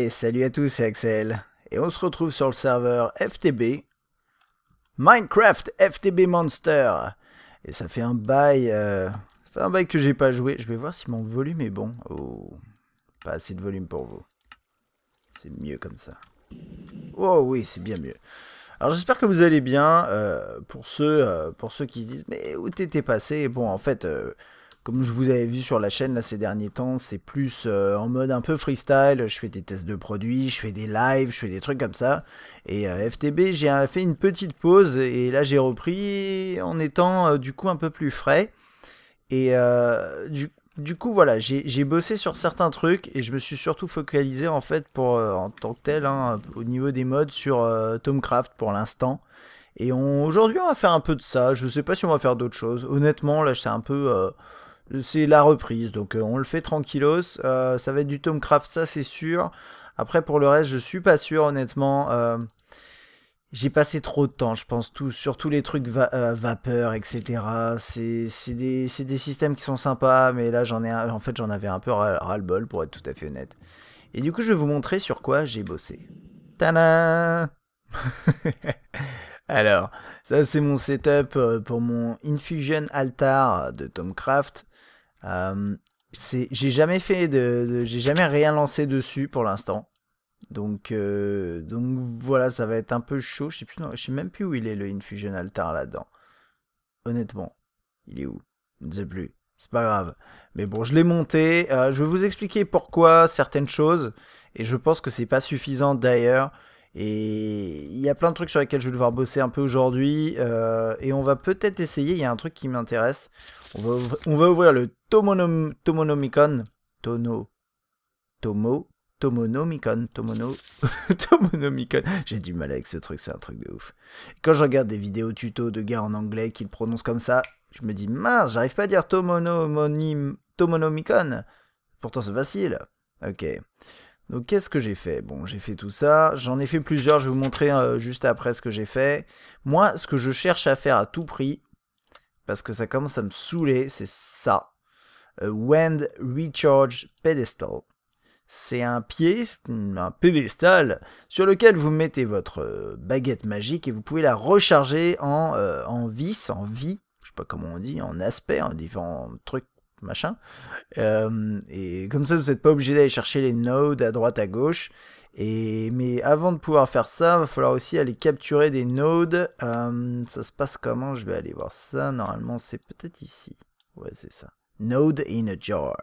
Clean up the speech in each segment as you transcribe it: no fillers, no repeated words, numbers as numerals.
Et salut à tous, c'est Axel. Et on se retrouve sur le serveur FTB. Minecraft FTB Monster. Et ça fait un bail, que j'ai pas joué. Je vais voir si mon volume est bon. Oh, pas assez de volume pour vous. C'est mieux comme ça. Oh oui, c'est bien mieux. Alors j'espère que vous allez bien. Pour ceux qui se disent, mais où t'étais passé? Bon, en fait... comme je vous avais vu sur la chaîne là, ces derniers temps, c'est plus en mode un peu freestyle. Je fais des tests de produits, je fais des lives, je fais des trucs comme ça. Et FTB, j'ai fait une petite pause et là j'ai repris en étant du coup un peu plus frais. Et du coup voilà, j'ai bossé sur certains trucs et je me suis surtout focalisé en fait en tant que tel, hein, au niveau des mods sur Tomcraft pour l'instant. Et aujourd'hui on va faire un peu de ça. Je sais pas si on va faire d'autres choses. Honnêtement là c'est un peu... c'est la reprise, donc on le fait tranquillos. Ça va être du Tomcraft, ça c'est sûr. Après pour le reste, je suis pas sûr honnêtement. J'ai passé trop de temps, je pense, sur tous les trucs vapeur, etc. C'est des systèmes qui sont sympas, mais là en fait j'en avais un peu ras-le-bol pour être tout à fait honnête. Et du coup je vais vous montrer sur quoi j'ai bossé. Tadam. Alors, ça c'est mon setup pour mon Infusion Altar de Tomcraft. J'ai jamais j'ai jamais rien lancé dessus pour l'instant. Donc voilà, ça va être un peu chaud. Je sais plus, non, je sais même plus où il est le Infusion Altar là-dedans. Honnêtement, il est où? Je ne sais plus. C'est pas grave. Mais bon, je l'ai monté. Je vais vous expliquer pourquoi certaines choses. Et je pense que c'est pas suffisant d'ailleurs. Et il y a plein de trucs sur lesquels je vais devoir bosser un peu aujourd'hui. Et on va peut-être essayer. Il y a un truc qui m'intéresse. On va ouvrir le Tomonomicon. Tomonomicon. J'ai du mal avec ce truc, c'est un truc de ouf. Quand je regarde des vidéos tuto de gars en anglais qui le prononcent comme ça, je me dis mince, j'arrive pas à dire Tomonomicon. Pourtant c'est facile. Ok. Donc qu'est-ce que j'ai fait? Bon, j'ai fait tout ça, j'en ai fait plusieurs, je vais vous montrer juste après ce que j'ai fait. Moi, ce que je cherche à faire à tout prix, parce que ça commence à me saouler, c'est ça. Wand Recharge Pedestal. C'est un pédestal, sur lequel vous mettez votre baguette magique et vous pouvez la recharger en vis, je sais pas comment on dit, en aspect, en différents trucs, machin. Et comme ça, vous n'êtes pas obligé d'aller chercher les nodes à droite, à gauche. Mais avant de pouvoir faire ça, il va falloir aussi aller capturer des nodes. Ça se passe comment? Je vais aller voir ça. Normalement, c'est peut-être ici. Ouais, c'est ça. Node in a jar.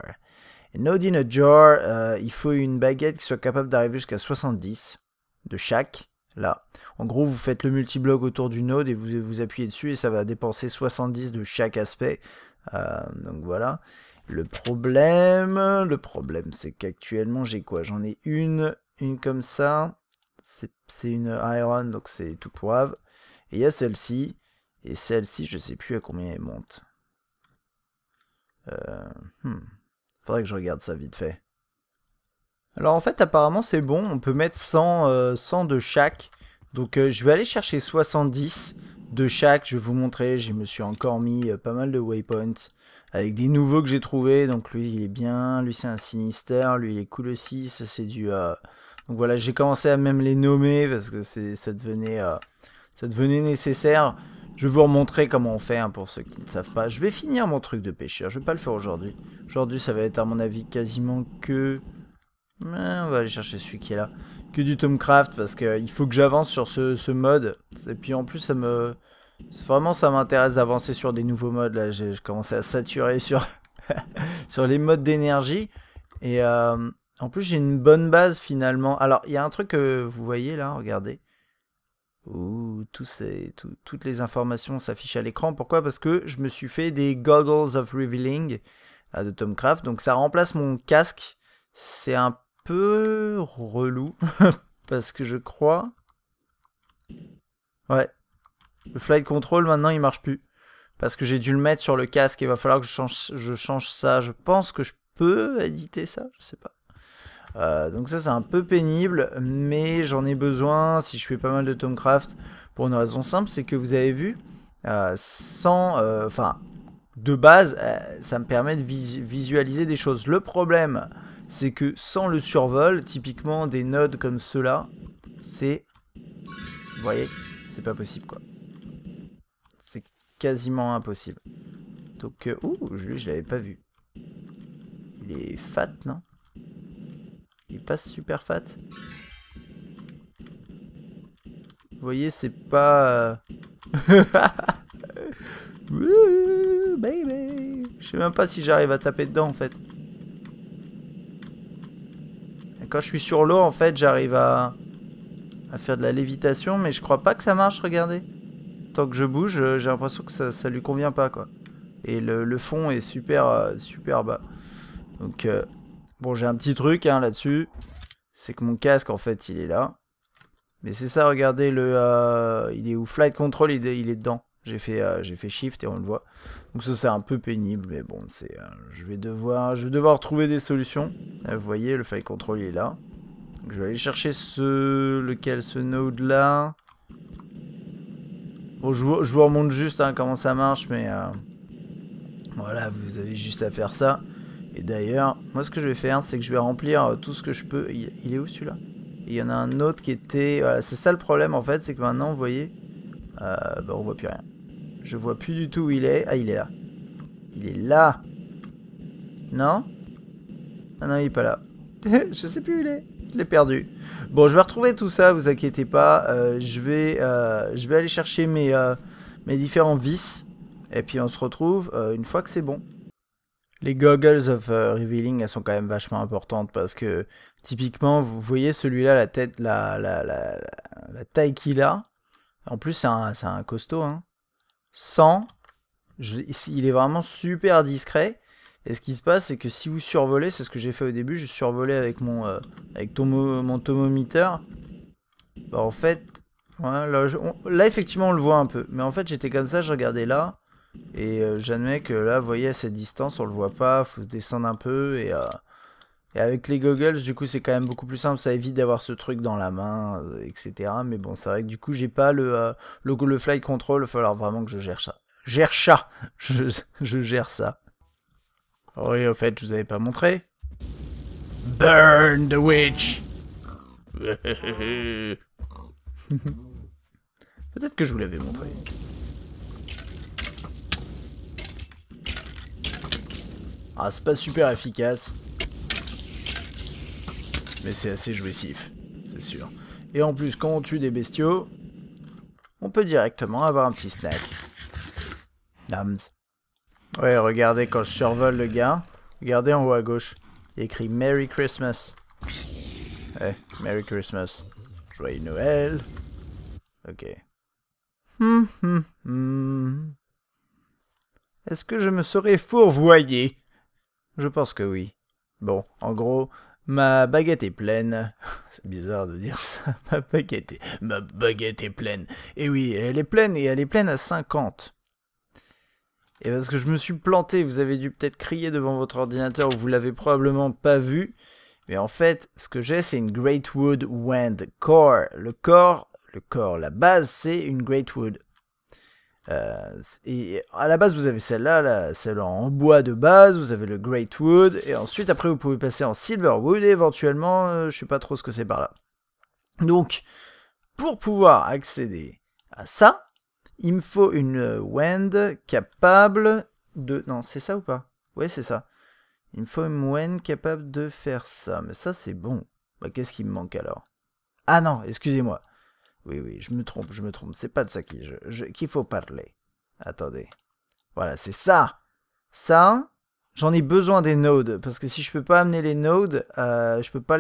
Node in a jar, il faut une baguette qui soit capable d'arriver jusqu'à 70 de chaque. Là. En gros, vous faites le multibloc autour du node et vous appuyez dessus et ça va dépenser 70 de chaque aspect. Donc voilà. Le problème c'est qu'actuellement j'ai quoi? J'en ai une comme ça. C'est une iron, donc c'est tout pourrave. Et il y a celle-ci. Et celle-ci, je sais plus à combien elle monte. Faudrait que je regarde ça vite fait. Alors en fait apparemment c'est bon, on peut mettre 100 de chaque. Donc je vais aller chercher 70 de chaque, je vais vous montrer, je me suis encore mis pas mal de waypoints. Avec des nouveaux que j'ai trouvés, donc lui il est bien, lui c'est un Sinister, lui il est cool aussi, ça c'est du... Donc voilà, j'ai commencé à même les nommer parce que ça devenait nécessaire. Je vais vous remontrer comment on fait, hein, pour ceux qui ne savent pas. Je vais finir mon truc de pêcheur, je vais pas le faire aujourd'hui. Aujourd'hui, ça va être à mon avis quasiment que... on va aller chercher celui qui est là. Que du Tomcraft, parce qu'il faut que j'avance sur ce mode. Et puis en plus, vraiment, ça m'intéresse d'avancer sur des nouveaux modes. Là, j'ai commencé à saturer sur, sur les modes d'énergie. Et en plus, j'ai une bonne base finalement. Alors, il y a un truc que vous voyez là, regardez. Où toutes les informations s'affichent à l'écran. Pourquoi? Parce que je me suis fait des Goggles of Revealing de Tomcraft. Donc ça remplace mon casque. C'est un peu relou. Parce que je crois... Ouais. Le flight control maintenant il marche plus. Parce que j'ai dû le mettre sur le casque. Il va falloir que je change ça. Je pense que je peux éditer ça. Je sais pas. Donc ça c'est un peu pénible, mais j'en ai besoin si je fais pas mal de Tomcraft pour une raison simple, c'est que vous avez vu, de base, ça me permet de visualiser des choses. Le problème, c'est que sans le survol, typiquement des nodes comme ceux-là, c'est... Vous voyez, c'est pas possible, quoi. C'est quasiment impossible. Donc, lui, je l'avais pas vu. Il est fat, non? Il passe super fat. Vous voyez, c'est pas... Wouh, baby. Je sais même pas si j'arrive à taper dedans, en fait. Et quand je suis sur l'eau, en fait, j'arrive à faire de la lévitation, mais je crois pas que ça marche, regardez. Tant que je bouge, j'ai l'impression que ça lui convient pas, quoi. Et le fond est super, super bas. Donc, bon, j'ai un petit truc hein, là-dessus. C'est que mon casque, en fait, il est là. Mais c'est ça, regardez, il est où? Flight Control, il est dedans. J'ai fait Shift et on le voit. Donc ça, c'est un peu pénible, mais bon, je vais devoir trouver des solutions. Vous voyez, le Flight Control, il est là. Donc, je vais aller chercher ce node-là. Bon, je vous remonte juste hein, comment ça marche, mais... voilà, vous avez juste à faire ça. Et d'ailleurs, moi ce que je vais faire, c'est que je vais remplir tout ce que je peux. Il est où celui-là? Il y en a un autre qui était... Voilà, c'est ça le problème en fait, c'est que maintenant, vous voyez, bah, on voit plus rien. Je vois plus du tout où il est. Ah, il est là. Il est là. Non? Ah non, il est pas là. Je sais plus où il est. Je l'ai perdu. Bon, je vais retrouver tout ça, vous inquiétez pas. Je vais aller chercher mes différents vis. Et puis on se retrouve une fois que c'est bon. Les goggles of revealing, elles sont quand même vachement importantes parce que typiquement, vous voyez celui-là, la tête, la taille qu'il a. En plus, c'est un costaud. Hein. 100, il est vraiment super discret. Et ce qui se passe, c'est que si vous survolez, c'est ce que j'ai fait au début, je survolais avec mon thermomètre. Bah, en fait, ouais, là, effectivement, on le voit un peu. Mais en fait, j'étais comme ça, je regardais là. Et j'admets que là, vous voyez, à cette distance, on le voit pas, faut descendre un peu. Et avec les goggles, du coup, c'est quand même beaucoup plus simple. Ça évite d'avoir ce truc dans la main, etc. Mais bon, c'est vrai que du coup, j'ai pas le flight control. Il va falloir vraiment que je gère ça. Je gère ça. Oui, au fait, je vous avais pas montré. Burn the witch. Peut-être que je vous l'avais montré. Ah, c'est pas super efficace. Mais c'est assez jouissif, c'est sûr. Et en plus, quand on tue des bestiaux, on peut directement avoir un petit snack. Nams. Ouais, regardez, quand je survole le gars, regardez en haut à gauche. Il y a écrit Merry Christmas. Ouais, Merry Christmas. Joyeux Noël. Ok. Est-ce que je me serais fourvoyé? Je pense que oui. Bon, en gros, ma baguette est pleine. C'est bizarre de dire ça. Ma baguette est pleine. Et oui, elle est pleine et elle est pleine à 50. Et parce que je me suis planté, vous avez dû peut-être crier devant votre ordinateur ou vous l'avez probablement pas vu. Mais en fait, ce que j'ai, c'est une Greatwood Wand Core. Le corps, la base, c'est une Greatwood. Et à la base, vous avez celle-là, celle en bois de base, vous avez le Greatwood, et ensuite, après, vous pouvez passer en Silverwood, et éventuellement, je sais pas trop ce que c'est par là. Donc, pour pouvoir accéder à ça, il me faut une wand capable de... Non, c'est ça ou pas? Ouais, c'est ça. Il me faut une wand capable de faire ça, mais ça, c'est bon. Bah, qu'est-ce qui me manque alors? Ah non, excusez-moi. Oui, je me trompe. C'est pas de ça qu'il faut parler. Attendez. Voilà, c'est ça. Ça, j'en ai besoin des nodes. Parce que si je peux pas amener les nodes, je peux pas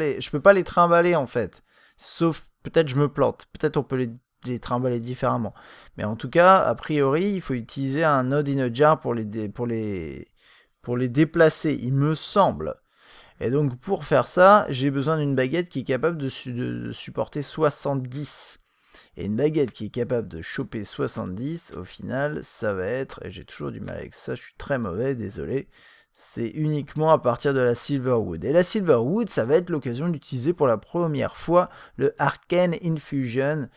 les trimballer en fait. Sauf, peut-être je me plante. Peut-être on peut les trimballer différemment. Mais en tout cas, a priori, il faut utiliser un node in a jar pour les déplacer, il me semble. Et donc, pour faire ça, j'ai besoin d'une baguette qui est capable de supporter 70. Et une baguette qui est capable de choper 70, au final, ça va être, et j'ai toujours du mal avec ça, je suis très mauvais, désolé, c'est uniquement à partir de la Silverwood. Et la Silverwood, ça va être l'occasion d'utiliser pour la première fois le Arcane Infusion.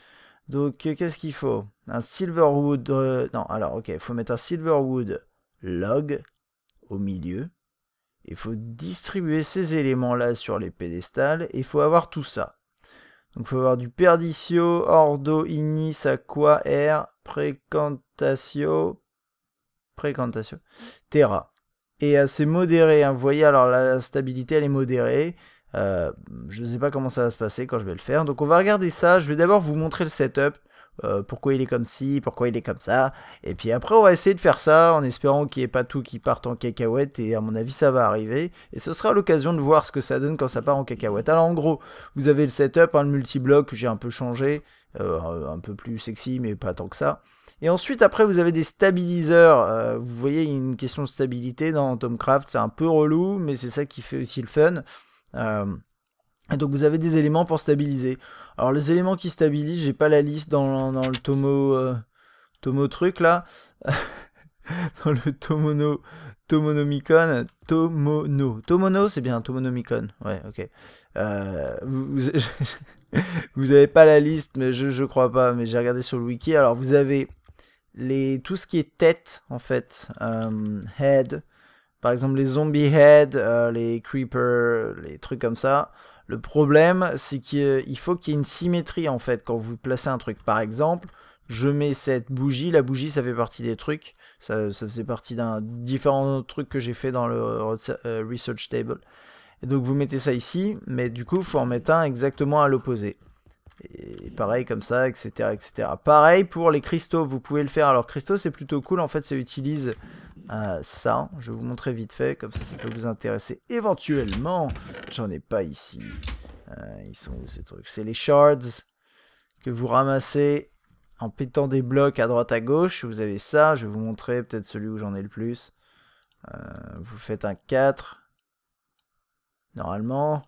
Donc, qu'est-ce qu'il faut? Un Silverwood... non, alors, ok, il faut mettre un Silverwood log au milieu. Il faut distribuer ces éléments-là sur les pédestals et il faut avoir tout ça. Donc il faut avoir du perdicio, ordo, ignis, aqua, air, precantatio, terra. Et c'est modéré, hein. Vous voyez, alors la stabilité elle est modérée. Je ne sais pas comment ça va se passer quand je vais le faire. Donc on va regarder ça. Je vais d'abord vous montrer le setup. Pourquoi il est comme ci, pourquoi il est comme ça. Et puis après on va essayer de faire ça en espérant qu'il n'y ait pas tout qui parte en cacahuète. Et à mon avis ça va arriver. Et ce sera l'occasion de voir ce que ça donne quand ça part en cacahuète. Alors en gros, vous avez le setup, hein, le multibloc que j'ai un peu changé. Un peu plus sexy mais pas tant que ça. Et ensuite, après, vous avez des stabiliseurs. Vous voyez, il y a une question de stabilité dans Tomcraft. C'est un peu relou, mais c'est ça qui fait aussi le fun. Et donc, vous avez des éléments pour stabiliser. Alors, les éléments qui stabilisent, j'ai pas la liste dans le Tomo truc, là. Dans le Tomonomicon. Tomono, c'est bien, Tomonomicon. Ouais, ok. Vous avez pas la liste, mais je crois pas. Mais j'ai regardé sur le wiki. Alors, vous avez tout ce qui est tête en fait, head, par exemple les zombie head, les creepers, les trucs comme ça. Le problème c'est qu'il faut qu'il y ait une symétrie en fait quand vous placez un truc. Par exemple, je mets cette bougie, la bougie ça fait partie des trucs, ça faisait partie d'un différents trucs que j'ai fait dans le research table. Et donc vous mettez ça ici, mais du coup il faut en mettre un exactement à l'opposé. Et pareil comme ça, etc., etc. Pareil pour les cristaux, vous pouvez le faire. Alors cristaux c'est plutôt cool, en fait ça utilise ça. Je vais vous montrer vite fait, comme ça peut vous intéresser éventuellement. J'en ai pas ici. Ils sont où ces trucs? C'est les shards que vous ramassez en pétant des blocs à droite à gauche. Vous avez ça, je vais vous montrer peut-être celui où j'en ai le plus. Vous faites un 4. Normalement.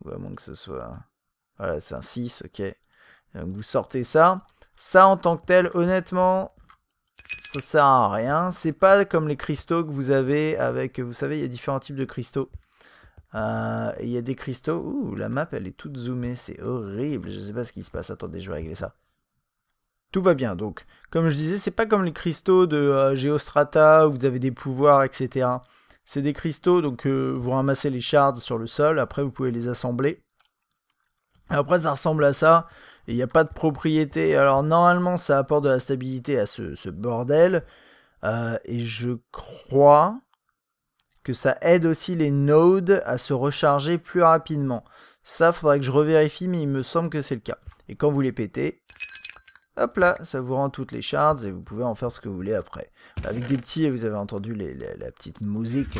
Ou à moins que ce soit... Voilà, c'est un 6, ok. Donc vous sortez ça. Ça, en tant que tel, honnêtement, ça sert à rien. C'est pas comme les cristaux que vous avez avec... Vous savez, il y a différents types de cristaux. Il y a des cristaux... Ouh, la map, elle est toute zoomée. C'est horrible. Je sais pas ce qui se passe. Attendez, je vais régler ça. Tout va bien. Donc, comme je disais, c'est pas comme les cristaux de Geostrata où vous avez des pouvoirs, etc. C'est des cristaux, donc vous ramassez les shards sur le sol. Après, vous pouvez les assembler. Après, ça ressemble à ça. Il n'y a pas de propriété. Alors, normalement, ça apporte de la stabilité à ce bordel. Et je crois que ça aide aussi les nodes à se recharger plus rapidement. Ça, faudrait que je revérifie, mais il me semble que c'est le cas. Et quand vous les pétez, hop là, ça vous rend toutes les shards et vous pouvez en faire ce que vous voulez après. Avec des petits, vous avez entendu la petite musique...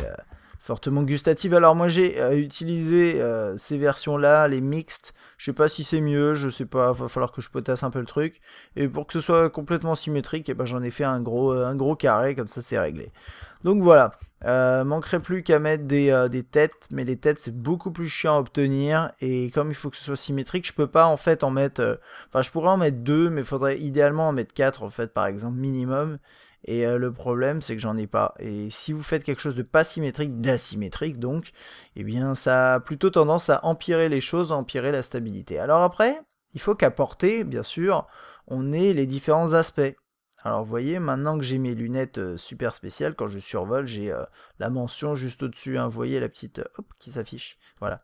fortement gustative. Alors moi j'ai utilisé ces versions-là, les mixtes. Je sais pas si c'est mieux, je sais pas, va falloir que je potasse un peu le truc. Et pour que ce soit complètement symétrique, et ben j'en ai fait un gros carré, comme ça c'est réglé. Donc voilà, manquerait plus qu'à mettre des têtes, mais les têtes c'est beaucoup plus chiant à obtenir. Et comme il faut que ce soit symétrique, je peux pas en fait en mettre... Enfin je pourrais en mettre 2, mais il faudrait idéalement en mettre 4 en fait par exemple, minimum. Et le problème, c'est que j'en ai pas. Et si vous faites quelque chose de pas symétrique, d'asymétrique donc, eh bien ça a plutôt tendance à empirer les choses, à empirer la stabilité. Alors après, il faut qu'à portée, bien sûr, on ait les différents aspects. Alors vous voyez, maintenant que j'ai mes lunettes super spéciales, quand je survole, j'ai la mention juste au-dessus, hein, vous voyez la petite hop qui s'affiche. Voilà.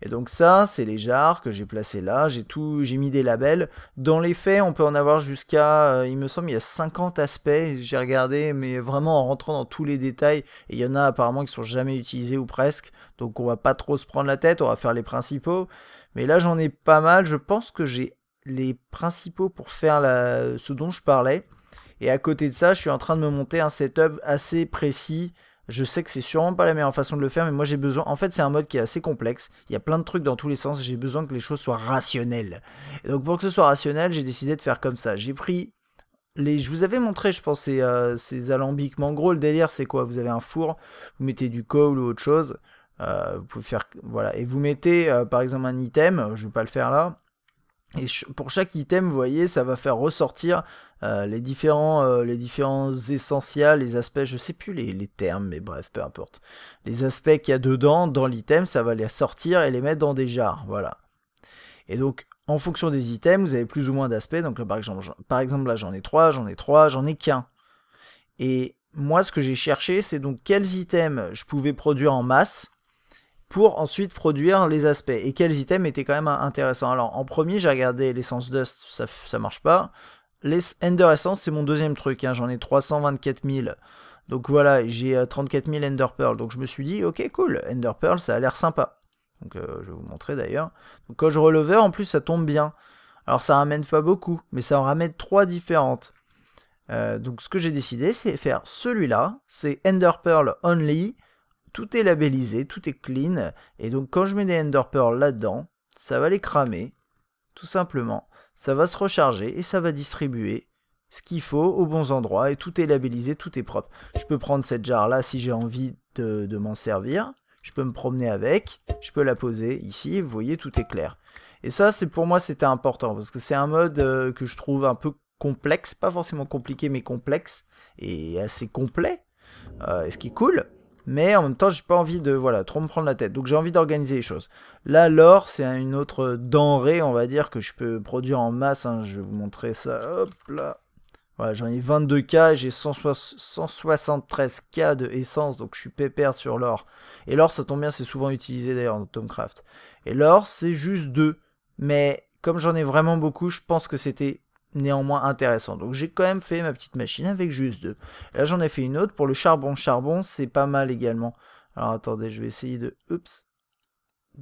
Et donc ça, c'est les jarres que j'ai placés là, j'ai mis des labels. Dans les faits, on peut en avoir jusqu'à, il me semble, il y a 50 aspects, j'ai regardé, mais vraiment en rentrant dans tous les détails, et il y en a apparemment qui sont jamais utilisés ou presque, donc on va pas trop se prendre la tête, on va faire les principaux. Mais là, j'en ai pas mal, je pense que j'ai les principaux pour faire ce dont je parlais. Et à côté de ça, je suis en train de me monter un setup assez précis. Je sais que c'est sûrement pas la meilleure façon de le faire, mais moi j'ai besoin... En fait, c'est un mode qui est assez complexe. Il y a plein de trucs dans tous les sens. J'ai besoin que les choses soient rationnelles. Et donc pour que ce soit rationnel, j'ai décidé de faire comme ça. J'ai pris je vous avais montré, je pense, ces alambics. Mais en gros, le délire, c'est quoi? Vous avez un four, vous mettez du coal ou autre chose. Vous pouvez faire... Voilà. Et vous mettez, par exemple, un item. Je vais pas le faire là. Et pour chaque item, vous voyez, ça va faire ressortir les différents essentiels, les aspects, je sais plus les termes, mais bref, peu importe. Les aspects qu'il y a dedans, dans l'item, ça va les sortir et les mettre dans des jars, voilà. Et donc, en fonction des items, vous avez plus ou moins d'aspects. Donc, là, par exemple, là, j'en ai 3, j'en ai qu'un. Et moi, ce que j'ai cherché, c'est donc quels items je pouvais produire en masse pour ensuite produire les aspects. Et quels items étaient quand même intéressants. Alors, en premier, j'ai regardé l'essence dust, ça marche pas. Les Ender Essence, c'est mon deuxième truc, hein, j'en ai 324 000. Donc voilà, j'ai 34 000 Ender Pearl. Donc je me suis dit, ok, cool, Ender Pearl, ça a l'air sympa. Donc je vais vous montrer d'ailleurs. Donc quand je relevais, en plus, ça tombe bien. Alors ça ramène pas beaucoup, mais ça en ramène 3 différentes. Donc ce que j'ai décidé, c'est faire celui-là. C'est Ender Pearl Only. Tout est labellisé, tout est clean. Et donc quand je mets des Ender Pearl là-dedans, ça va les cramer, tout simplement. Ça va se recharger et ça va distribuer ce qu'il faut aux bons endroits. Et tout est labellisé, tout est propre. Je peux prendre cette jarre-là si j'ai envie de m'en servir. Je peux me promener avec. Je peux la poser ici. Vous voyez, tout est clair. Et ça, pour moi, c'était important. Parce que c'est un mode que je trouve un peu complexe. Pas forcément compliqué, mais complexe. Et assez complet. Ce qui est cool. Mais en même temps, j'ai pas envie de trop me prendre la tête. Donc j'ai envie d'organiser les choses. Là, l'or, c'est une autre denrée, on va dire, que je peux produire en masse. Hein. Je vais vous montrer ça. Hop là. Voilà, j'en ai 22K, j'ai 173K de essence, donc je suis pépère sur l'or. Et l'or, ça tombe bien, c'est souvent utilisé d'ailleurs dans Tomcraft. Et l'or, c'est juste 2. Mais comme j'en ai vraiment beaucoup, je pense que c'était néanmoins intéressant. Donc j'ai quand même fait ma petite machine avec juste 2. Et là, j'en ai fait une autre pour le charbon. Charbon, c'est pas mal également. Alors attendez, je vais essayer de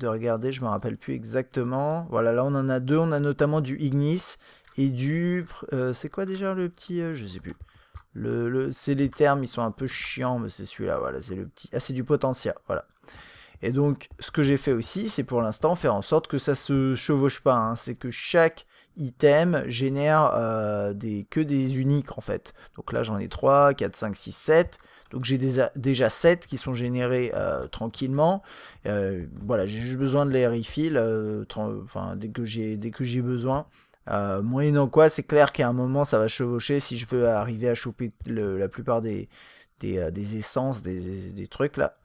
regarder, je me rappelle plus exactement. Voilà, là on en a 2, on a notamment du Ignis. Et du... c'est quoi déjà le petit... je sais plus. C'est les termes, ils sont un peu chiants, mais c'est celui-là, voilà, c'est le petit... Ah, c'est du Potentia, voilà. Et donc, ce que j'ai fait aussi, c'est pour l'instant faire en sorte que ça se chevauche pas. Hein. C'est que chaque item génère que des uniques, en fait. Donc là, j'en ai 3, 4, 5, 6, 7. Donc j'ai déjà 7 qui sont générés tranquillement. Voilà, j'ai juste besoin de les refill, dès que j'ai besoin. Moyennant quoi, c'est clair qu'à un moment ça va chevaucher si je veux arriver à choper la plupart des essences, des trucs là.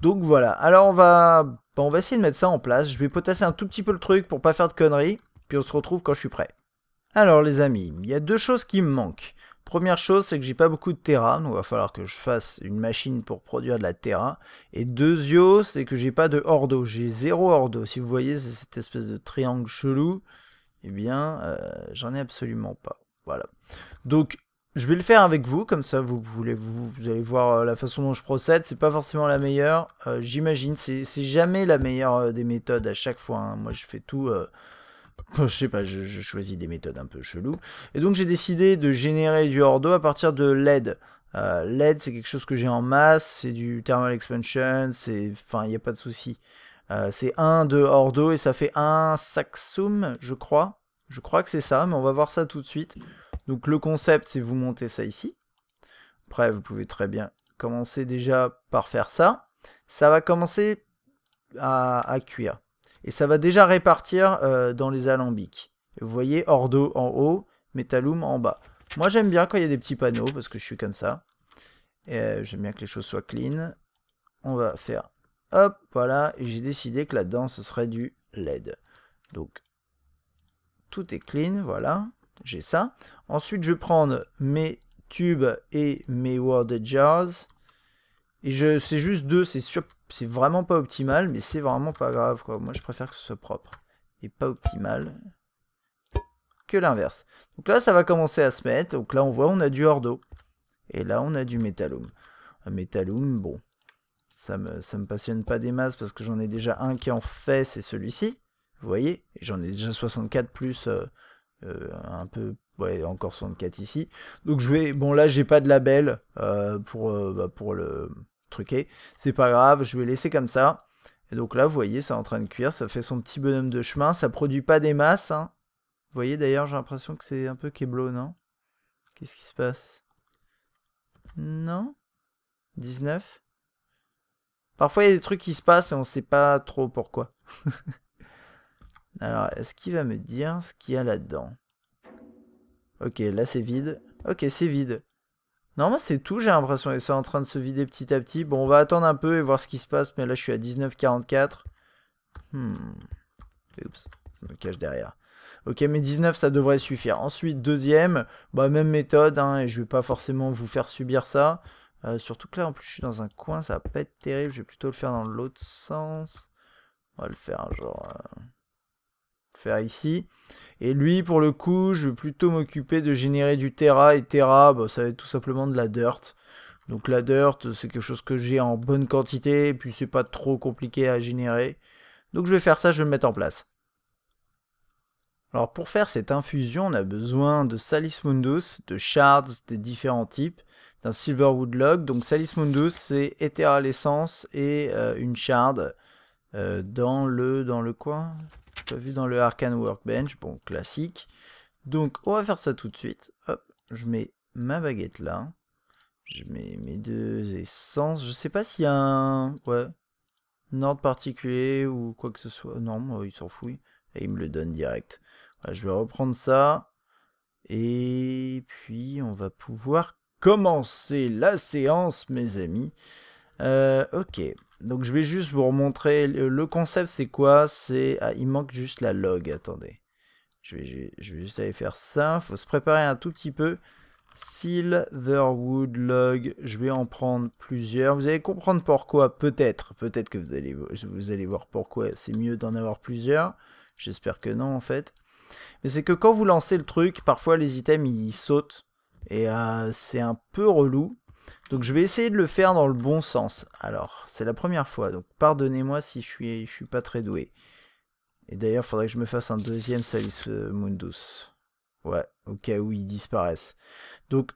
Donc voilà, alors on va essayer de mettre ça en place. Je vais potasser un tout petit peu le truc pour pas faire de conneries, puis on se retrouve quand je suis prêt. Alors les amis, il y a 2 choses qui me manquent. Première chose, c'est que j'ai pas beaucoup de terra, donc il va falloir que je fasse une machine pour produire de la terra. Et deuxièmement, c'est que j'ai pas de ordo, j'ai 0 ordo. Si vous voyez, c'est cette espèce de triangle chelou. Eh bien, j'en ai absolument pas. Voilà. Donc, je vais le faire avec vous, comme ça vous allez voir la façon dont je procède. C'est pas forcément la meilleure, j'imagine. C'est jamais la meilleure des méthodes à chaque fois. Hein. Moi, je fais tout... je sais pas, je choisis des méthodes un peu cheloues. Et donc, j'ai décidé de générer du ordo à partir de LED. LED, c'est quelque chose que j'ai en masse. C'est du thermal expansion. Enfin, il n'y a pas de souci. C'est 1 de ordo et ça fait 1 saxum, je crois. Je crois que c'est ça, mais on va voir ça tout de suite. Donc le concept, c'est vous montez ça ici. Après, vous pouvez très bien commencer déjà par faire ça. Ça va commencer à cuire. Et ça va déjà répartir dans les alambics. Et vous voyez, ordo en haut, metallum en bas. Moi, j'aime bien quand il y a des petits panneaux, parce que je suis comme ça. J'aime bien que les choses soient clean. On va faire... Hop, voilà, et j'ai décidé que là-dedans, ce serait du LED. Donc, tout est clean, voilà, j'ai ça. Ensuite, je vais prendre mes tubes et mes worded jars. Et c'est juste 2, c'est vraiment pas optimal, mais c'est vraiment pas grave, quoi. Moi, je préfère que ce soit propre. Et pas optimal que l'inverse. Donc là, ça va commencer à se mettre. Donc là, on voit, on a du ordo. Et là, on a du metallum. Un metallum, bon... Ça me passionne pas des masses parce que j'en ai déjà un qui en fait, c'est celui-ci. Vous voyez, et j'en ai déjà 64 plus un peu, ouais, encore 64 ici. Donc je vais, bon là j'ai pas de label pour le truquer. C'est pas grave, je vais laisser comme ça. Et donc là, vous voyez, c'est en train de cuire, ça fait son petit bonhomme de chemin. Ça produit pas des masses. Hein. Vous voyez d'ailleurs, j'ai l'impression que c'est un peu keblo, non? Qu'est-ce qui se passe? Non? 19? Parfois, il y a des trucs qui se passent et on ne sait pas trop pourquoi. Alors, est-ce qu'il va me dire ce qu'il y a là-dedans? Ok, là, c'est vide. Ok, c'est vide. Normalement, c'est tout, j'ai l'impression. Et c'est en train de se vider petit à petit. Bon, on va attendre un peu et voir ce qui se passe. Mais là, je suis à 19,44. Oups, je me cache derrière. Ok, mais 19, ça devrait suffire. Ensuite, deuxième, bah, même méthode, hein, et je vais pas forcément vous faire subir ça. Surtout que là, en plus, je suis dans un coin, ça va pas être terrible. Je vais plutôt le faire dans l'autre sens. On va le faire, genre... faire ici. Et lui, pour le coup, je vais plutôt m'occuper de générer du Terra. Et Terra, bah, ça va être tout simplement de la dirt. Donc la dirt, c'est quelque chose que j'ai en bonne quantité. Et puis c'est pas trop compliqué à générer. Donc je vais faire ça, je vais le mettre en place. Alors pour faire cette infusion, on a besoin de Salis Mundus, de shards des différents types, d'un Silverwood Log. Donc Salis Mundus, c'est Ethereal Essence et une shard dans le quoi? Pas vu dans le Arcane Workbench, bon classique. Donc on va faire ça tout de suite. Hop, je mets ma baguette là. Je mets mes deux essences. Je sais pas s'il y a un ordre particulier ou quoi que ce soit. Non, moi, il s'en fout. Et il me le donne direct. Voilà, je vais reprendre ça. Et puis on va pouvoir commencer la séance, mes amis. Ok. Donc je vais juste vous remontrer. Le concept c'est quoi? C'est... Ah, il manque juste la log. Attendez. Je vais juste aller faire ça. Faut se préparer un tout petit peu. Silverwood Log. Je vais en prendre plusieurs. Vous allez comprendre pourquoi. Peut-être. Peut-être que vous allez voir pourquoi c'est mieux d'en avoir plusieurs. J'espère que non en fait. Mais c'est que quand vous lancez le truc, parfois les items ils sautent. Et c'est un peu relou. Donc je vais essayer de le faire dans le bon sens. Alors, c'est la première fois. Donc pardonnez-moi si je suis pas très doué. Et d'ailleurs, il faudrait que je me fasse un deuxième Salis Mundus. Ouais, au cas où ils disparaissent. Donc,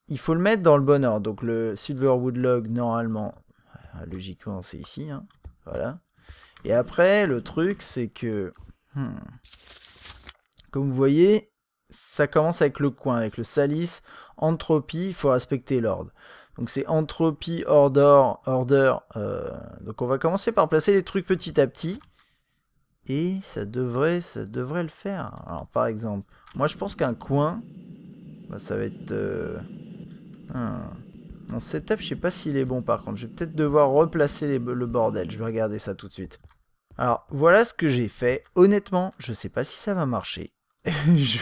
il faut le mettre dans le bon ordre. Donc, le Silverwood Log, normalement, logiquement, c'est ici. Hein. Voilà. Et après, le truc, c'est que... comme vous voyez, ça commence avec le coin, avec le Salis. Entropie, il faut respecter l'ordre. Donc, c'est Entropie, Order. Donc, on va commencer par placer les trucs petit à petit. Et ça devrait le faire. Alors par exemple, moi je pense qu'un coin, bah, ça va être... Mon setup, je sais pas s'il est bon par contre. Je vais peut-être devoir replacer le bordel. Je vais regarder ça tout de suite. Alors voilà ce que j'ai fait. Honnêtement, je sais pas si ça va marcher. je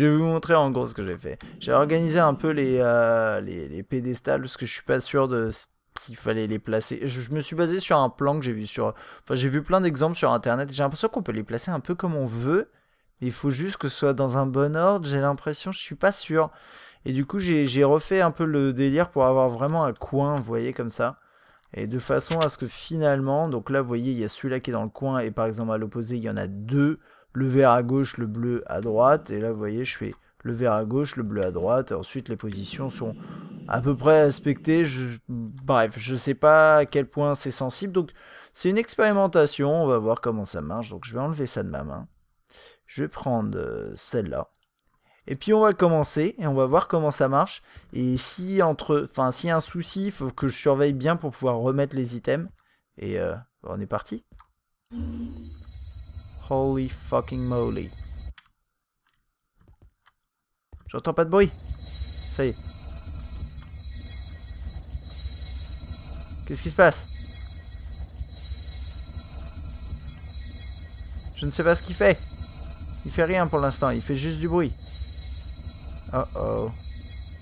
vais vous montrer en gros ce que j'ai fait. J'ai organisé un peu les pédestals parce que je suis pas sûr de... s'il fallait les placer. Je me suis basé sur un plan que j'ai vu sur... Enfin, j'ai vu plein d'exemples sur internet. J'ai l'impression qu'on peut les placer un peu comme on veut. Il faut juste que ce soit dans un bon ordre. J'ai l'impression, je suis pas sûr. Et du coup, j'ai refait un peu le délire pour avoir vraiment un coin, vous voyez, comme ça. Et de façon à ce que finalement... Donc là, vous voyez, il y a celui-là qui est dans le coin. Et par exemple, à l'opposé, il y en a deux. Le vert à gauche, le bleu à droite. Et là, vous voyez, je fais le vert à gauche, le bleu à droite. Et ensuite, les positions sont... à peu près respecté. Bref, je sais pas à quel point c'est sensible. Donc, c'est une expérimentation. On va voir comment ça marche. Donc, je vais enlever ça de ma main. Je vais prendre celle-là. Et puis, on va commencer. Et on va voir comment ça marche. Et si s'il y a un souci, il faut que je surveille bien pour pouvoir remettre les items. Et on est parti. Holy fucking moly. J'entends pas de bruit. Ça y est. Qu'est-ce qui se passe? Je ne sais pas ce qu'il fait. Il fait rien pour l'instant, il fait juste du bruit. Oh oh.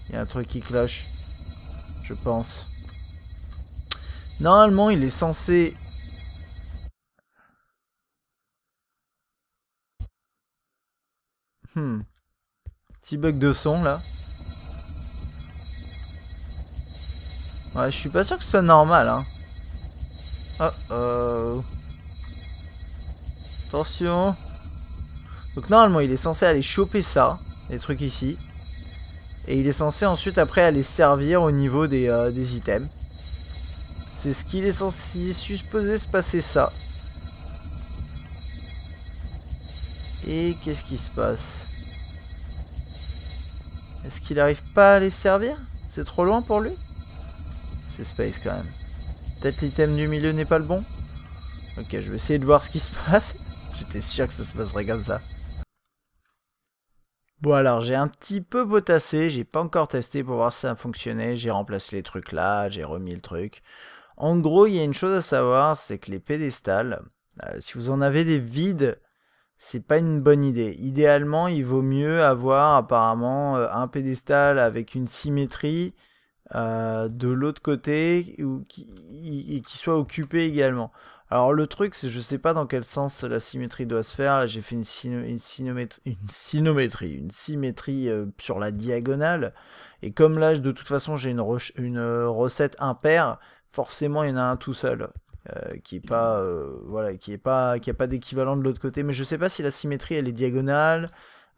Il y a un truc qui cloche. Je pense. Normalement, il est censé... Petit bug de son, là. Ouais, je suis pas sûr que ce soit normal, hein. Oh oh. Attention. Donc normalement, il est censé aller choper ça, les trucs ici. Et il est censé ensuite, après, aller servir au niveau des items. C'est ce qu'il est censé supposer se passer ça. Et qu'est-ce qui se passe? Est-ce qu'il arrive pas à les servir? C'est trop loin pour lui? C'est space quand même. Peut-être l'item du milieu n'est pas le bon? Ok, je vais essayer de voir ce qui se passe. J'étais sûr que ça se passerait comme ça. Bon alors, j'ai un petit peu potassé. J'ai pas encore testé pour voir si ça fonctionnait. J'ai remplacé les trucs là, j'ai remis le truc. En gros, il y a une chose à savoir, c'est que les pédestals, si vous en avez des vides, c'est pas une bonne idée. Idéalement, il vaut mieux avoir apparemment un pédestal avec une symétrie de l'autre côté qui soit occupé également. Alors le truc, c'est je sais pas dans quel sens la symétrie doit se faire. Là, j'ai fait une symétrie sur la diagonale. Et comme là, de toute façon, j'ai une recette impaire, forcément, il y en a un tout seul. Qui est pas voilà, qui a pas d'équivalent de l'autre côté. Mais je sais pas si la symétrie elle est diagonale.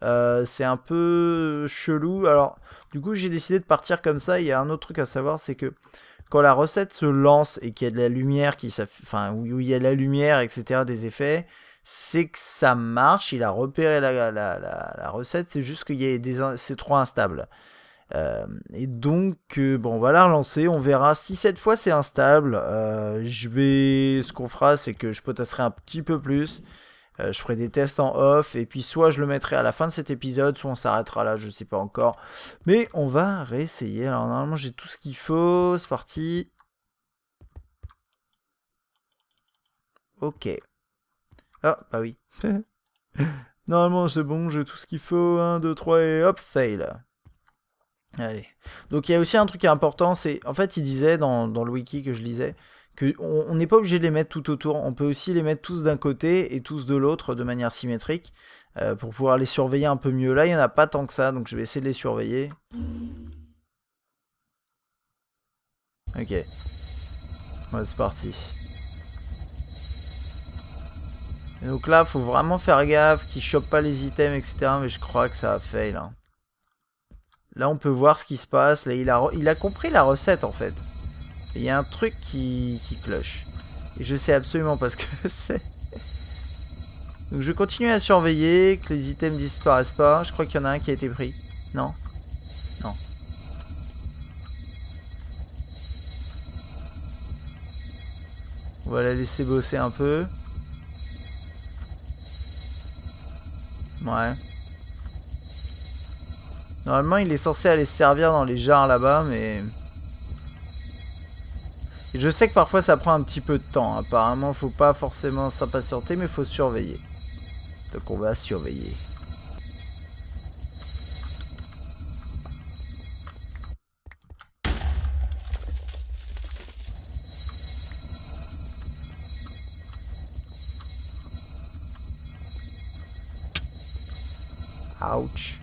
C'est un peu chelou. Alors, du coup, j'ai décidé de partir comme ça. Il y a un autre truc à savoir, c'est que quand la recette se lance et qu'il y a de la lumière enfin, où il y a de la lumière, etc., des effets, c'est que ça marche. Il a repéré la recette. C'est juste qu'il y a c'est trop instable. Et donc, bon, on va la relancer. On verra si cette fois c'est instable. Ce qu'on fera, c'est que je potasserai un petit peu plus. Je ferai des tests en off, et puis soit je le mettrai à la fin de cet épisode, soit on s'arrêtera là, je sais pas encore. Mais on va réessayer. Alors normalement j'ai tout ce qu'il faut, c'est parti. Ok. Ah, bah oui. Normalement c'est bon, j'ai tout ce qu'il faut. 1, 2, 3 et hop, fail. Allez. Donc il y a aussi un truc important, c'est... En fait il disait dans le wiki que je lisais, qu'on n'est pas obligé de les mettre tout autour, on peut aussi les mettre tous d'un côté et tous de l'autre de manière symétrique pour pouvoir les surveiller un peu mieux. Là, il n'y en a pas tant que ça, donc je vais essayer de les surveiller. Ok. Ouais, c'est parti. Et donc là, faut vraiment faire gaffe qu'ils chopent pas les items, etc. Mais je crois que ça a fail. Hein. Là, on peut voir ce qui se passe. Là, il a compris la recette, en fait. Il y a un truc qui cloche. Et je sais absolument pas ce que c'est. Donc je vais continuer à surveiller, que les items disparaissent pas. Je crois qu'il y en a un qui a été pris. Non? Non. On va la laisser bosser un peu. Ouais. Normalement, il est censé aller se servir dans les jarres là-bas, mais... Et je sais que parfois ça prend un petit peu de temps. Apparemment, faut pas forcément s'impatienter, mais faut surveiller. Donc on va surveiller. Ouch.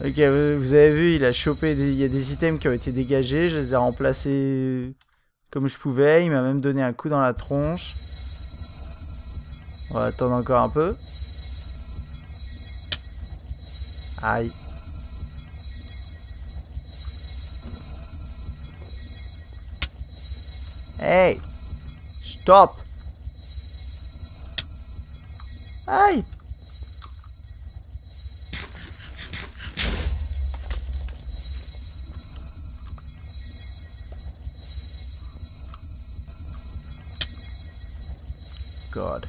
Ok, vous avez vu, il a chopé il y a des items qui ont été dégagés, je les ai remplacés comme je pouvais, il m'a même donné un coup dans la tronche. On va attendre encore un peu. Aïe. Hey! Stop! Aïe! God.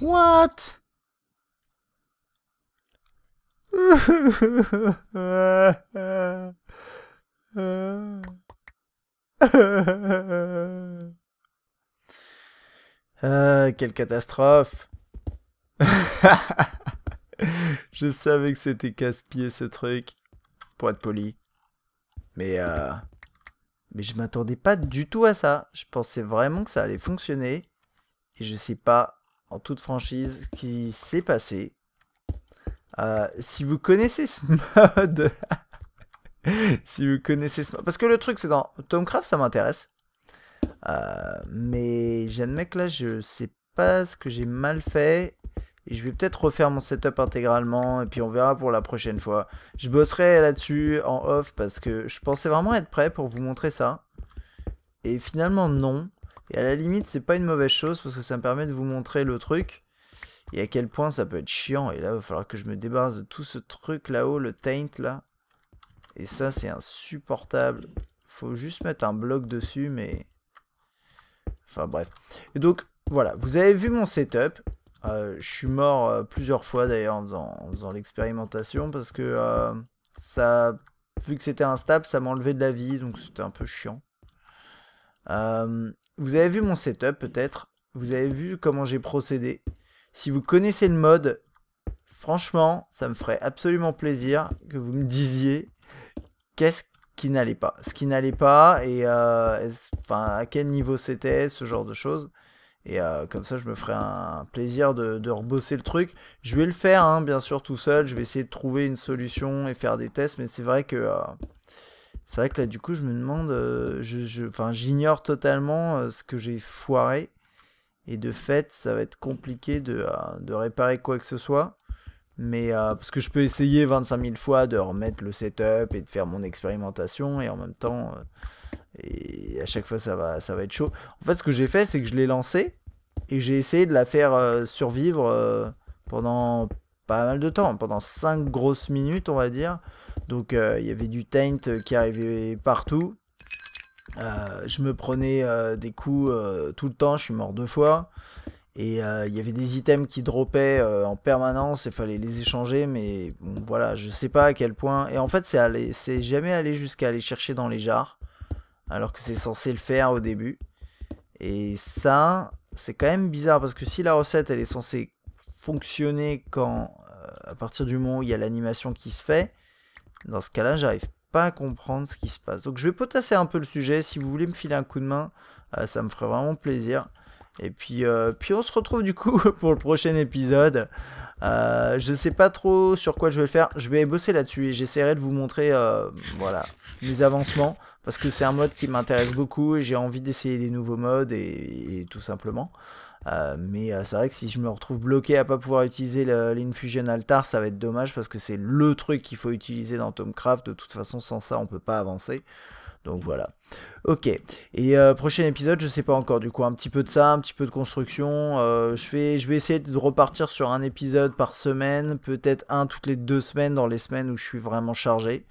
What? Quelle catastrophe. Je savais que c'était casse-pied ce truc, pour être poli. Mais je m'attendais pas du tout à ça. Je pensais vraiment que ça allait fonctionner. Et je sais pas, en toute franchise, ce qui s'est passé. Si vous connaissez ce mode... si vous connaissez ce mode... Parce que le truc, c'est dans Tomcraft, ça m'intéresse. Mais j'admets que là, je sais pas ce que j'ai mal fait. Et je vais peut-être refaire mon setup intégralement. Et puis on verra pour la prochaine fois. Je bosserai là-dessus en off. Parce que je pensais vraiment être prêt pour vous montrer ça. Et finalement, non. Et à la limite, c'est pas une mauvaise chose. Parce que ça me permet de vous montrer le truc. Et à quel point ça peut être chiant. Et là, il va falloir que je me débarrasse de tout ce truc là-haut. Le taint là. Et ça, c'est insupportable. Faut juste mettre un bloc dessus. Mais... Enfin bref. Et donc, voilà. Vous avez vu mon setup. Je suis mort plusieurs fois d'ailleurs en faisant l'expérimentation parce que ça, vu que c'était instable, ça m'enlevait de la vie, donc c'était un peu chiant. Vous avez vu mon setup peut-être, vous avez vu comment j'ai procédé. Si vous connaissez le mode, franchement, ça me ferait absolument plaisir que vous me disiez qu'est-ce qui n'allait pas. Ce qui n'allait pas et enfin, à quel niveau c'était, ce genre de choses. Et comme ça, je me ferai un plaisir de rebosser le truc. Je vais le faire, hein, bien sûr, tout seul. Je vais essayer de trouver une solution et faire des tests. Mais c'est vrai que là, du coup, je me demande... enfin, j'ignore totalement ce que j'ai foiré. Et de fait, ça va être compliqué de réparer quoi que ce soit. Mais parce que je peux essayer 25 000 fois de remettre le setup et de faire mon expérimentation. Et en même temps... et à chaque fois, ça va être chaud. En fait, ce que j'ai fait, c'est que je l'ai lancé. Et j'ai essayé de la faire survivre pendant pas mal de temps. Pendant 5 grosses minutes, on va dire. Donc, il y avait du taint qui arrivait partout. Je me prenais des coups tout le temps. Je suis mort 2 fois. Et il y avait des items qui droppaient en permanence. Il fallait les échanger. Mais bon, voilà, je sais pas à quel point. Et en fait, c'est jamais aller jusqu'à aller chercher dans les jars. Alors que c'est censé le faire au début. Et ça, c'est quand même bizarre parce que si la recette elle est censée fonctionner quand à partir du moment où il y a l'animation qui se fait, dans ce cas-là, j'arrive pas à comprendre ce qui se passe. Donc je vais potasser un peu le sujet. Si vous voulez me filer un coup de main, ça me ferait vraiment plaisir. Et puis on se retrouve du coup pour le prochain épisode. Je sais pas trop sur quoi je vais le faire. Je vais bosser là-dessus et j'essaierai de vous montrer voilà, mes avancements. Parce que c'est un mode qui m'intéresse beaucoup et j'ai envie d'essayer des nouveaux modes et tout simplement. Mais c'est vrai que si je me retrouve bloqué à pas pouvoir utiliser l'Infusion Altar, ça va être dommage parce que c'est le truc qu'il faut utiliser dans Tomcraft. De toute façon, sans ça, on peut pas avancer. Donc voilà. Ok. Et prochain épisode, je sais pas encore. Du coup, un petit peu de ça, un petit peu de construction. Je vais essayer de repartir sur un épisode par semaine, peut-être un toutes les 2 semaines dans les semaines où je suis vraiment chargé.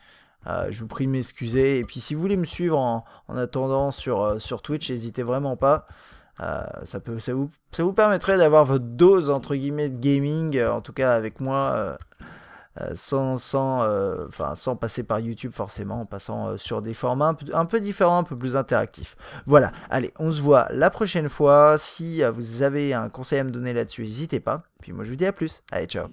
Je vous prie de m'excuser. Et puis si vous voulez me suivre en attendant sur Twitch, n'hésitez vraiment pas. Ça vous permettrait d'avoir votre dose entre guillemets de gaming, en tout cas avec moi, sans passer par YouTube forcément, en passant sur des formats un peu différents, un peu plus interactifs. Voilà, allez, on se voit la prochaine fois. Si vous avez un conseil à me donner là-dessus, n'hésitez pas. Puis moi je vous dis à plus. Allez, ciao.